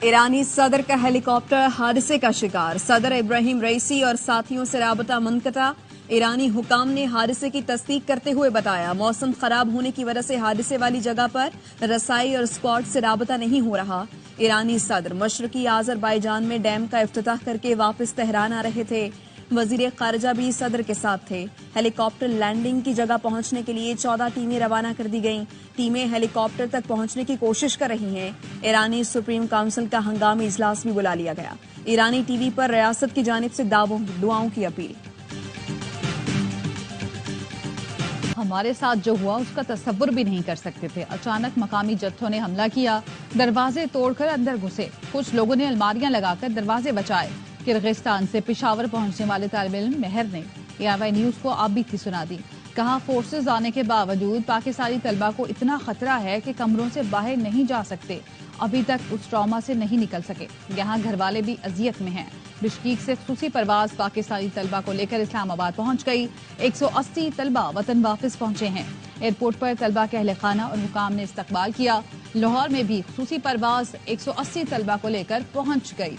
ईरानी सदर का हेलीकॉप्टर हादसे का शिकार, सदर इब्राहिम रईसी और साथियों से राबता मुनक़ता। ईरानी हुकाम ने हादसे की तस्दीक करते हुए बताया, मौसम खराब होने की वजह से हादसे वाली जगह पर रसाई और स्क्वाड से राबता नहीं हो रहा। ईरानी सदर मशरकी आज़रबाईजान में डैम का इफ्तिताह करके वापस तेहरान आ रहे थे। वजीर खारजा भी सदर के साथ थे। हेलीकॉप्टर लैंडिंग की जगह पहुंचने के लिए 14 टीमें रवाना कर दी गईं। टीमें हेलीकॉप्टर तक पहुंचने की कोशिश कर रही हैं। ईरानी सुप्रीम काउंसिल का हंगामी इजलास भी बुला लिया गया। ईरानी टीवी पर रियासत की जानिब से दुआओं की अपील। हमारे साथ जो हुआ उसका तसव्वुर भी नहीं कर सकते थे। अचानक मकामी जत्थों ने हमला किया, दरवाजे तोड़कर अंदर घुसे। कुछ लोगों ने अलमारियां लगाकर दरवाजे बचाए। किर्गिस्तान से पेशावर पहुंचने वाले तालिब इल्म मेहर ने ARY न्यूज को आप बीती सुना दी। कहा, फोर्सेज आने के बावजूद पाकिस्तानी तलबा को इतना खतरा है कि कमरों से बाहर नहीं जा सकते। अभी तक उस ट्रॉमा से नहीं निकल सके। यहाँ घर वाले भी अजियत में हैं। बिश्कीक से खुसूसी परवाज पाकिस्तानी तलबा को लेकर इस्लामाबाद पहुंच गई। 180 तलबा वतन वापस पहुंचे हैं। एयरपोर्ट पर तलबा के अहले खाना और हुकाम ने इस्तकबाल किया। लाहौर में भी खुसूसी परवाज 180 तलबा को लेकर पहुंच गई।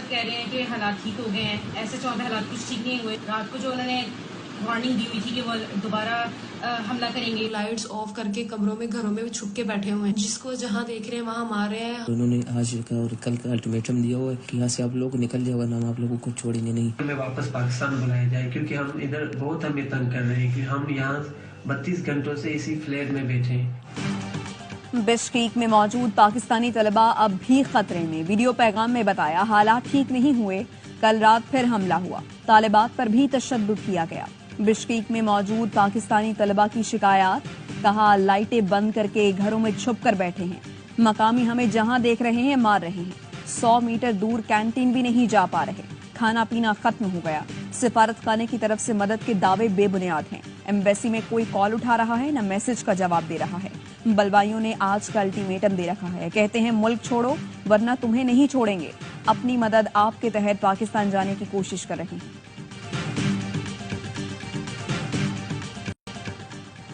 कह रहे हैं कि हालात ठीक हो गए हैं, ऐसे तो हालात कुछ ठीक नहीं हुए। रात को जो उन्होंने वार्निंग दी हुई थी कि वो दोबारा हमला करेंगे, लाइट्स ऑफ करके कमरों में घरों में छुप के बैठे हुए हैं। जिसको जहां देख रहे हैं वहां मार रहे हैं। उन्होंने आज का और कल का अल्टीमेटम दिया हुआ है कि यहाँ से आप लोग निकल जाओ, वरना हम आप लोगों को छोड़ेंगे नहीं। हमें वापस पाकिस्तान बुलाया जाए, क्योंकि हम इधर बहुत हमें तंग कर रहे हैं कि हम यहाँ 32 घंटों से इसी फ्लैट में बैठे हैं। बिश्कीक में मौजूद पाकिस्तानी तलबा अब भी खतरे में। वीडियो पैगाम में बताया, हालात ठीक नहीं हुए। कल रात फिर हमला हुआ, तालिबात पर भी तशद्दुद किया गया। बिश्कीक में मौजूद पाकिस्तानी तलबा की शिकायत। कहा, लाइटें बंद करके घरों में छुप कर बैठे हैं। मकामी हमें जहां देख रहे हैं मार रहे हैं। 100 मीटर दूर कैंटीन भी नहीं जा पा रहे। खाना पीना खत्म हो गया। सिफारत खाने की तरफ से मदद के दावे बेबुनियाद हैं। एम्बेसी में कोई कॉल उठा रहा है न मैसेज का जवाब दे रहा है। बलवाइयों ने आज का अल्टीमेटम दे रखा है। कहते हैं, मुल्क छोड़ो वरना तुम्हें नहीं छोड़ेंगे। अपनी मदद आपके तहत पाकिस्तान जाने की कोशिश कर रहे हैं।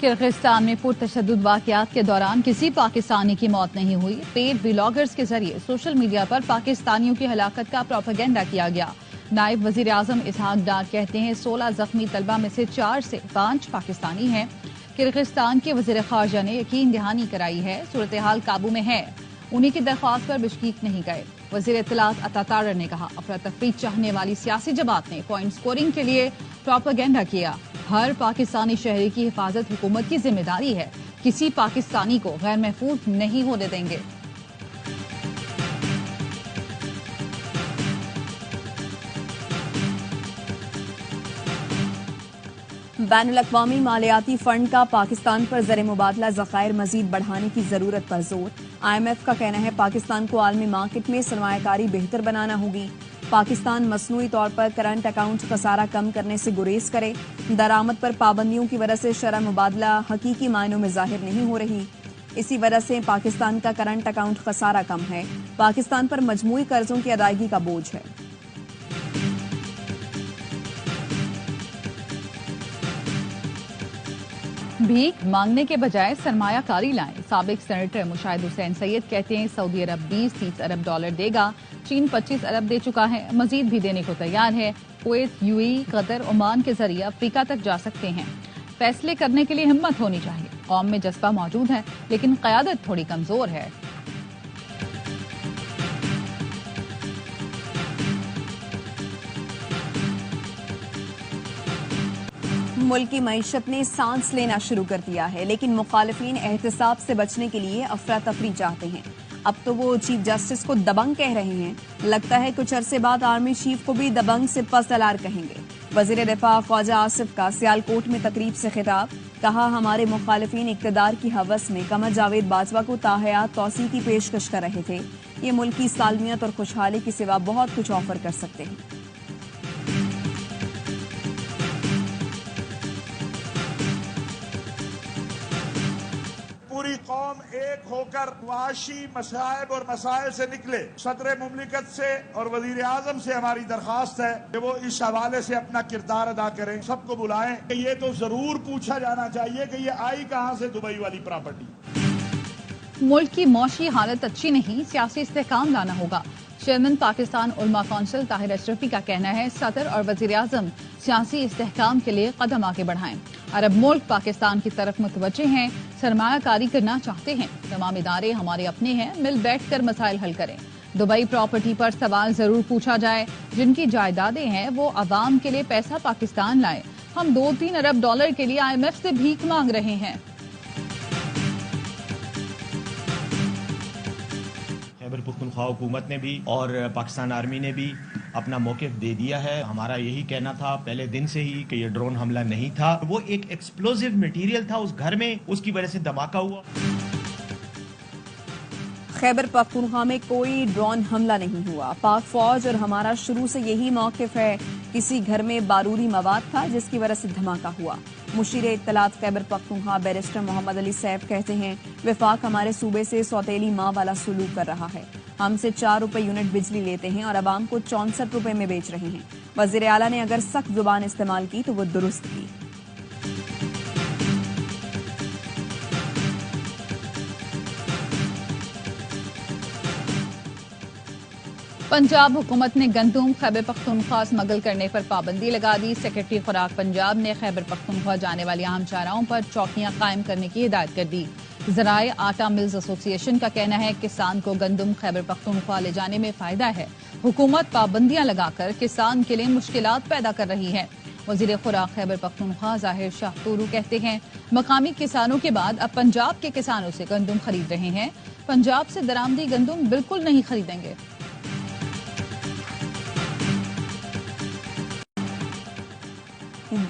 किर्गिस्तान में पुरतशद्दुद वाक़यात के दौरान किसी पाकिस्तानी की मौत नहीं हुई। पेड व्लॉगर्स के जरिए सोशल मीडिया पर पाकिस्तानियों की हलाकत का प्रोपेगेंडा किया गया। नायब वजीर आजम इसहाक डार कहते हैं, 16 जख्मी तलबा में से 4 से 5 पाकिस्तानी हैं। किर्गिस्तान के वजीर खारजा ने यकीन दहानी कराई है, सूरत हाल काबू में है। उन्हीं की दरख्वास्त पर बिश्कीक नहीं गए। वजीर इत्तलात अता तारर ने कहा, अफरा तफरी चाहने वाली सियासी जमात ने पॉइंट स्कोरिंग के लिए प्रोपेगेंडा किया। हर पाकिस्तानी शहरी की हिफाजत हुकूमत की जिम्मेदारी है। किसी पाकिस्तानी को गैर महफूज नहीं होने देंगे। बैनुल-अक़वामी मालियाती फंड का पाकिस्तान पर ज़र मुबादला ज़खायर मजीद बढ़ाने की जरूरत पर जोर। IMF का कहना है, पाकिस्तान को आलमी मार्केट में सरमायाकारी बेहतर बनाना होगी। पाकिस्तान मसनूई तौर पर करंट अकाउंट खसारा कम करने से गुरेज करे। दरामद पर पाबंदियों की वजह से शरह मुबादला हकीकी मायनों में जाहिर नहीं हो रही। इसी वजह से पाकिस्तान का करंट अकाउंट खसारा कम है। पाकिस्तान पर मजमूई कर्जों की अदायगी का बोझ है। भीख मांगने के बजाय सरमायाकारी लाएं। साबिक सेनेटर मुशाहिद हुसैन सैयद कहते हैं, सऊदी अरब 20-30 अरब डॉलर देगा। चीन 25 अरब दे चुका है, मजीद भी देने को तैयार है। कुवैत, UAE, कतर, ओमान के जरिए अफ्रीका तक जा सकते हैं। फैसले करने के लिए हिम्मत होनी चाहिए। कौम में जज्बा मौजूद है, लेकिन क़यादत थोड़ी कमजोर है। मुल्क की मईशत ने सांस लेना शुरू कर दिया है, लेकिन मुखालिफिन एहतसाब से बचने के लिए अफरा तफरी चाहते हैं। अब तो वो चीफ जस्टिस को दबंग कह रहे हैं। लगता है कुछ अरसे बाद आर्मी चीफ को भी दबंग सिपा सलार कहेंगे। वजीर दिफा ख्वाजा आसिफ का सियालकोट में तकरीब से खिताब। कहा, हमारे मुखालिफिन इक्तदार की हवस में कमर जावेद बाजवा को ताहयात तौसी की पेशकश कर रहे थे। ये मुल्क की सालमियत और खुशहाली के सिवा बहुत कुछ ऑफर कर सकते हैं। पूरी कौम कौम एक होकर मुआशी मसाइब और मसाइल से निकले। सदर मुमलिकत से और वजीर आजम से हमारी दरखास्त है कि वो इस हवाले से अपना किरदार अदा करें, सबको बुलाएं। ये तो जरूर पूछा जाना चाहिए कि ये आई कहां से दुबई वाली प्रॉपर्टी। मुल्क की मौशी हालत अच्छी नहीं, सियासी इस्तेहकाम लाना होगा। चेयरमैन पाकिस्तान उलमा कौंसिल ताहिर अशरफी का कहना है, सदर और वजीर आजम सियासी इस्तेहकाम के लिए कदम आगे बढ़ाएं। अरब मुल्क पाकिस्तान की तरफ मुतवज्जे हैं, सरमायाकारी करना चाहते हैं। तमाम इदारे हमारे अपने हैं, मिल बैठ कर मसाइल हल करें। दुबई प्रॉपर्टी पर सवाल जरूर पूछा जाए। जिनकी जायदादें हैं वो अवाम के लिए पैसा पाकिस्तान लाए। हम 2-3 अरब डॉलर के लिए IMF से भीख मांग रहे हैं। खैबर पख्तूनख्वा हुकूमत ने भी और पाकिस्तान आर्मी ने भी अपना मौक़िफ़ दे दिया है। हमारा यही कहना था पहले दिन से ही कि ये ड्रोन हमला नहीं था, वो एक एक्सप्लोजिव मटेरियल था उस घर में, उसकी वजह से धमाका हुआ। खैबर पख्तूनख्वा में कोई ड्रोन हमला नहीं हुआ। पाक फौज और हमारा शुरू से यही मौक़िफ़ है, किसी घर में बारूदी मवाद था जिसकी वजह से धमाका हुआ। मुशीर इत्तलात खैबर पख्तूनख्वा बैरिस्टर मोहम्मद अली सैफ कहते हैं, विफाक हमारे सूबे से सौतेली माँ वाला सलूक कर रहा है। हमसे 4 रुपए यूनिट बिजली लेते हैं और अवाम को 64 रुपए में बेच रहे हैं। वज़ीर आला ने अगर सख्त जुबान इस्तेमाल की तो वो दुरुस्त की। पंजाब हुकूमत ने गंदुम खैबर पख्तूनख्वा स्मगल करने पर पाबंदी लगा दी। सेक्रेटरी खुराक पंजाब ने खैबर पख्तूनख्वा जाने वाली अहम चाराओं पर चौकियां कायम करने की हिदायत कर दी। ज़राए आटा मिल्स एसोसिएशन का कहना है, किसान को गंदुम खैबर पख्तूनख्वा ले जाने में फायदा है। हुकूमत पाबंदियां लगाकर किसान के लिए मुश्किलात पैदा कर रही है। वजीर खुराक खैबर पख्तूनख्वा जाहिर शाह तूरू कहते हैं, मकामी किसानों के बाद अब पंजाब के किसानों से गंदुम खरीद रहे हैं। पंजाब से दरामदी गंदुम बिल्कुल नहीं खरीदेंगे।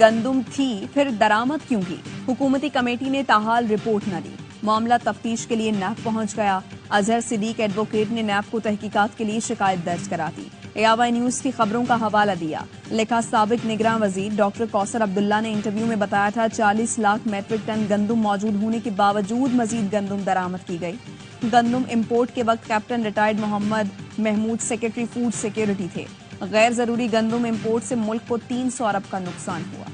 गंदुम थी फिर दरामद क्यों की? हुकूमती कमेटी ने ताहाल रिपोर्ट न दी। मामला तफ्तीश के लिए नैब पहुंच गया। अजहर सिद्दीक एडवोकेट ने नैब को तहकीकात के लिए शिकायत दर्ज करा दी। एआवाई न्यूज की खबरों का हवाला दिया। लिखा, साबिक निगरान वजीर डॉक्टर कौसर अब्दुल्ला ने इंटरव्यू में बताया था 40 लाख मैट्रिक टन गंदुम मौजूद होने के बावजूद मजीद गंदुम दरामद की गई। गंदुम इम्पोर्ट के वक्त captain retired Mohammad Mahmood secretary food security थे। गैर जरूरी गंदुम इम्पोर्ट से मुल्क को 300 अरब का नुकसान हुआ।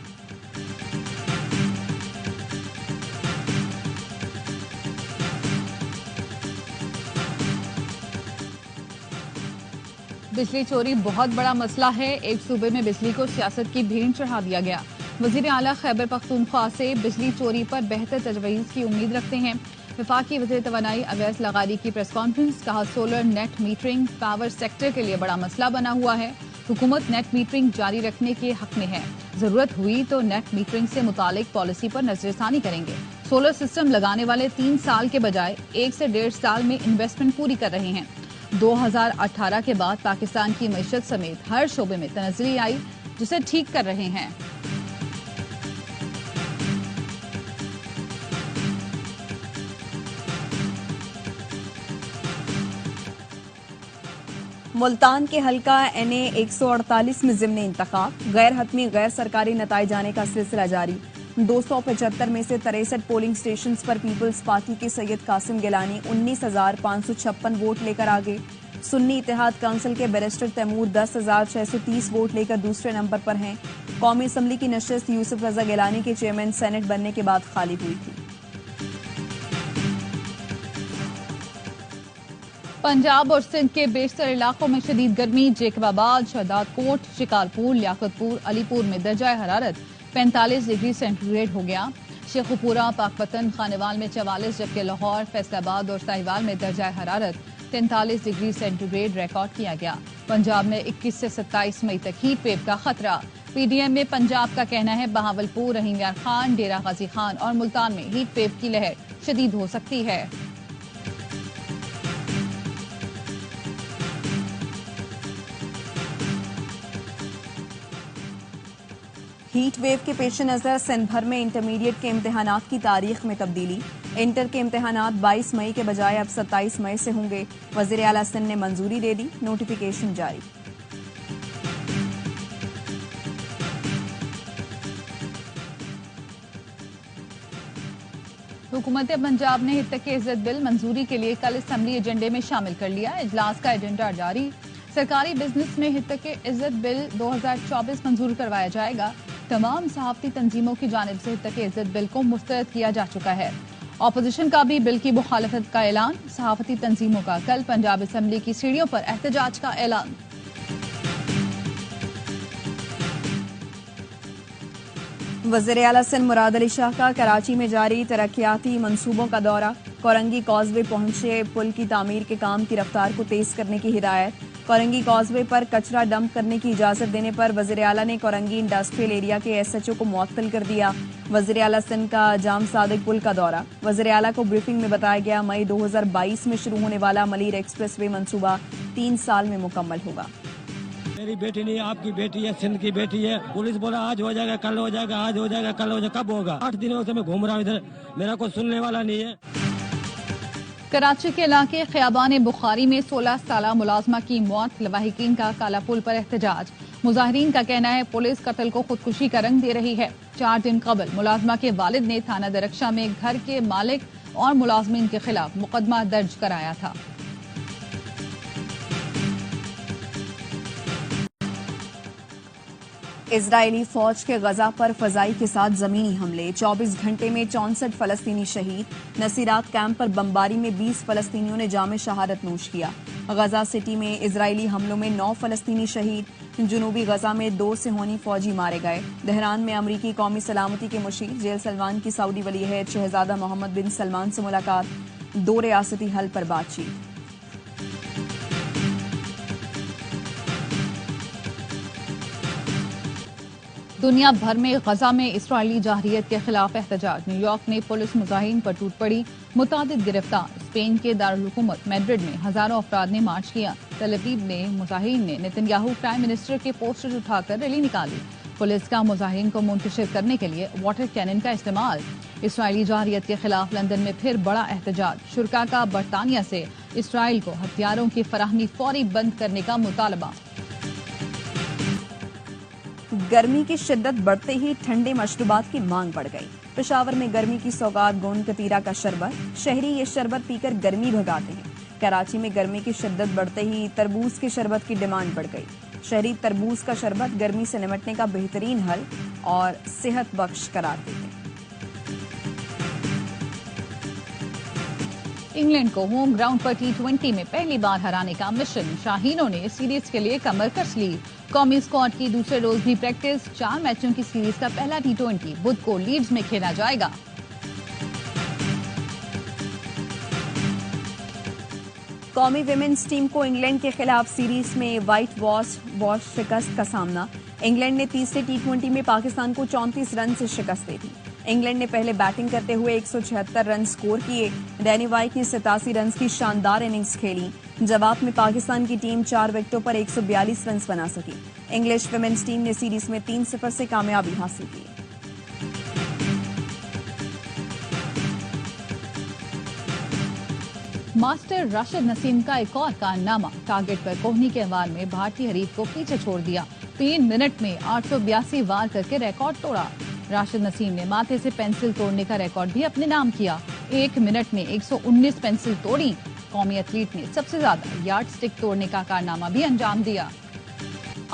बिजली चोरी बहुत बड़ा मसला है। एक सूबे में बिजली को सियासत की भेंट चढ़ा दिया गया। वजीर आला खैबर पख्तूनख्वा से बिजली चोरी पर बेहतर तजवीज़ की उम्मीद रखते हैं। वफाकी वज़ीर तवानाई अवैस लगारी की प्रेस कॉन्फ्रेंस। कहा, solar net metering power sector के लिए बड़ा मसला बना हुआ है। हुकूमत नेट मीटरिंग जारी रखने के हक में है। जरूरत हुई तो नेट मीटरिंग से मुतालिक पॉलिसी पर नजरसानी करेंगे। सोलर सिस्टम लगाने वाले 3 साल के बजाय 1 से 1.5 साल में इन्वेस्टमेंट पूरी कर रहे हैं। 2018 के बाद पाकिस्तान की मईशत समेत हर शोबे में तनज़्ज़ुली आई, जिसे ठीक कर रहे हैं। मुल्तान के हल्का NA 148 में ज़िम्नी इंतखाब। गैर हतमी गैर सरकारी नताइज आने का सिलसिला जारी। 275 में से 63 पोलिंग स्टेशंस पर पीपल्स पार्टी के सैयद कासिम गिलानी 19,556 वोट लेकर आगे। सुन्नी इत्तेहाद काउंसिल के बैरिस्टर तैमूर 10,630 वोट लेकर दूसरे नंबर पर हैं। कौमी असम्बली की नशस्त यूसुफ रजा गिलानी के चेयरमैन सेनेट बनने के बाद खाली हुई थी। पंजाब और सिंध के बेशतर इलाकों में शदीद गर्मी। जेकबाबाद, शहदाद कोट, शिकारपुर, लियाकतपुर, अलीपुर में दर्जा हरारत 45 डिग्री सेंटीग्रेड हो गया। शेखुपुरा, पाकपतन, खानेवाल में 44, जबकि लाहौर, फैसलाबाद और साहिवाल में दर्जा हरारत 43 डिग्री सेंटीग्रेड रिकॉर्ड किया गया। पंजाब में 21 से 27 मई तक हीट वेव का खतरा। PDM में पंजाब का कहना है, बहावलपुर, रहीम यार खान, डेरा गाजी खान और मुल्तान में हीट वेव की लहर शदीद हो सकती है। हीट वेव के पेश नज़र सिंध भर में इंटरमीडिएट के इम्तिहानात की तारीख में तब्दीली। इंटर के इम्तिहानात 22 मई के बजाय अब 27 मई से होंगे। वज़ीर आला सिंध ने मंजूरी दे दी। नोटिफिकेशन जारी। हुकूमत पंजाब ने हितक इज्जत बिल मंजूरी के लिए कल असेंबली एजेंडे में शामिल कर लिया। इजलास का एजेंडा जारी। सरकारी बिजनेस में हितक इज्जत बिल 2024 मंजूर करवाया जाएगा। तमाम सहाफती तंजीमों की जानिब से हितक इज्जत बिल को मुस्तरद किया जा चुका है। ऑपोजिशन का भी बिल की मुखालफत का ऐलान। सहाफती तंजीमों का कल पंजाब असेंबली की सीढ़ियों पर एहतजाज का ऐलान। वज़ीर आला सिंध मुराद अली शाह का कराची में जारी तरक्याती मंसूबों का दौरा। कोरंगी कॉजवे पहुंचे पुल की तामीर के काम की रफ्तार को तेज करने की हिदायत। कोरंगी कॉजवे पर कचरा डंप करने की इजाजत देने पर वज़ीर आला ने कोरंगी इंडस्ट्रियल एरिया के SHO को मुअत्तल कर दिया। वज़ीर आला सिंध का जाम सादिक पुल का दौरा। वज़ीर आला को ब्रीफिंग में बताया गया मई 2022 में शुरू होने वाला मलीर एक्सप्रेसवे मंसूबा 3 साल में मुकम्मल होगा। मेरी बेटी नहीं, आपकी बेटी है, सिंध की बेटी है। पुलिस बोला आज हो जाएगा, कल हो जाएगा, आज हो जाएगा, कल हो जाएगा। कब होगा? 8 दिनों से मैं घूम रहा हूँ इधर, मेरा कोई सुनने वाला नहीं है। कराची के इलाके खियाबान बुखारी में 16 साला मुलाजमा की मौत। लवाहिकीन का काला पुल पर एहतजाज। मुजाहिरीन का कहना है पुलिस कत्ल को खुदकुशी का रंग दे रही है। 4 दिन कबल मुलाजमा के वालिद ने थाना दरख्शा में घर के मालिक और मुलाजमीन के खिलाफ मुकदमा दर्ज कराया था। इजरायली फौज के गजा पर फजाई के साथ जमीनी हमले। 24 घंटे में 64 फलस्तीनी शहीद। नसीरात कैंप पर बमबारी में 20 फलस्तीनियों ने जाम शहादत नोश किया। गजा सिटी में इजरायली हमलों में 9 फलस्तीनी शहीद। जनूबी गजा में 2 सिहोनी फौजी मारे गए। तेहरान में अमरीकी कौमी सलामती के मुशीर जेल सलमान की सऊदी वलीअहद शहजादा मोहम्मद बिन सलमान से मुलाकात। 2 रियासती हल पर बातचीत। दुनिया भर में गजा में इसराइली जाहिरियत के खिलाफ एहतजाज। न्यूयॉर्क में पुलिस मुजाहिरीन पर टूट पड़ी। मुतादिद गिरफ्तार। स्पेन के दारुल हुकूमत मैड्रिड में हजारों अफराद ने मार्च किया। तेल अवीव में मुजाहिरीन ने नेतन्याहू प्राइम मिनिस्टर के पोस्टर्स उठाकर रैली निकाली। पुलिस का मुजाहिरीन को मुंतशिर करने के लिए वाटर कैनन का इस्तेमाल। इसराइली जाहिरियत के खिलाफ लंदन में फिर बड़ा एहतजाज। शुरा का बरतानिया से इसराइल को हथियारों की फराहमी फौरी बंद करने का मुतालबा। गर्मी की शिद्दत बढ़ते ही ठंडे मशरूबात की मांग बढ़ गई। पेशावर में गर्मी की सौगात गोंद कतीरा का शरबत। शहरी ये शरबत पीकर गर्मी भगाते हैं। कराची में गर्मी की शिद्दत बढ़ते ही तरबूज के शरबत की डिमांड बढ़ गई। शहरी तरबूज का शरबत गर्मी से निपटने का बेहतरीन हल और सेहत बख्श करार देते हैं। इंग्लैंड को होम ग्राउंड पर T20 में पहली बार हराने का मिशन। शाहीनों ने सीरीज के लिए कमर कस ली। कौमी स्क्वाड की दूसरे रोज भी प्रैक्टिस। 4 मैचों की सीरीज का पहला T20 बुध को लीड्स में खेला जाएगा। कौमी विमेंस टीम को इंग्लैंड के खिलाफ सीरीज में व्हाइट वॉश शिकस्त का सामना। इंग्लैंड ने तीसरे T20 में पाकिस्तान को 34 रन से शिकस्त दे दी। इंग्लैंड ने पहले बैटिंग करते हुए 176 रन स्कोर किए। डैनी वाइट ने 87 रन की शानदार इनिंग्स खेली। जवाब में पाकिस्तान की टीम 4 विकेटों पर 142 रन बना सकी। इंग्लिश विमेंस टीम ने सीरीज में 3-0 से कामयाबी हासिल की। मास्टर राशिद नसीम का एक और कारनामा। टारगेट पर कोहनी के वार में भारतीय हरीफ को पीछे छोड़ दिया। 3 मिनट में 882 वार करके रिकॉर्ड तोड़ा। राशिद नसीम ने माथे से पेंसिल तोड़ने का रिकॉर्ड भी अपने नाम किया। 1 मिनट में 119 पेंसिल तोड़ी। कौमी एथलीट ने सबसे ज्यादा यार्ड स्टिक तोड़ने का कारनामा भी अंजाम दिया।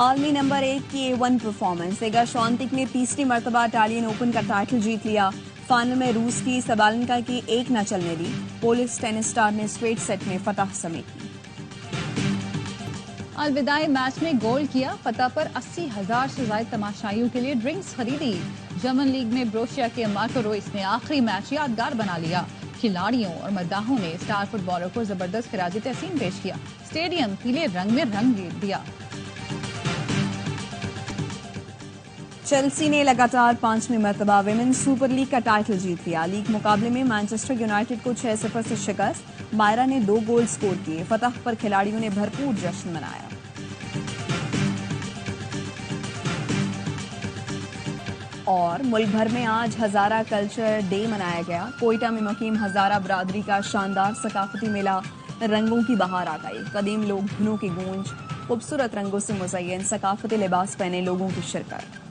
आलमी नंबर 1 की A1 परफॉर्मेंस। एगा श्वांतिक ने तीसरी मर्तबा इटालियन ओपन का टाइटल जीत लिया। फाइनल में रूस की सबालेंका की 1 न चलने दी। पोलिश टेनिस स्टार ने स्ट्रेट सेट में फतह समेटी। अलविदाई मैच में गोल किया। फतह पर 80,000 से ज्यादा तमाशाइयों के लिए ड्रिंक्स खरीदी। जर्मन लीग में ब्रोशिया के मार्को रोइस ने आखिरी मैच यादगार बना लिया। खिलाड़ियों और मद्दाहों ने स्टार फुटबॉलर को जबरदस्त खिराजी तहसीन पेश किया। स्टेडियम पीले रंग में रंग दिया। चेल्सी ने लगातार 5वीं मर्तबा विमेंस सुपर लीग का टाइटल जीत लिया। लीग मुकाबले में मैनचेस्टर यूनाइटेड को 6-0 से शिकस्त। मायरा ने 2 गोल स्कोर किए। फतह पर खिलाड़ियों ने भरपूर जश्न मनाया। और मुल्क भर में आज हजारा कल्चर डे मनाया गया। कोयटा में मुकीम हजारा बरादरी का शानदार सकाफती मेला रंगों की बहार आ गई। कदीम लोग धुनों की गूंज, खूबसूरत रंगों से मुज़य्यन सकाफती लिबास पहने लोगों की शिरकत।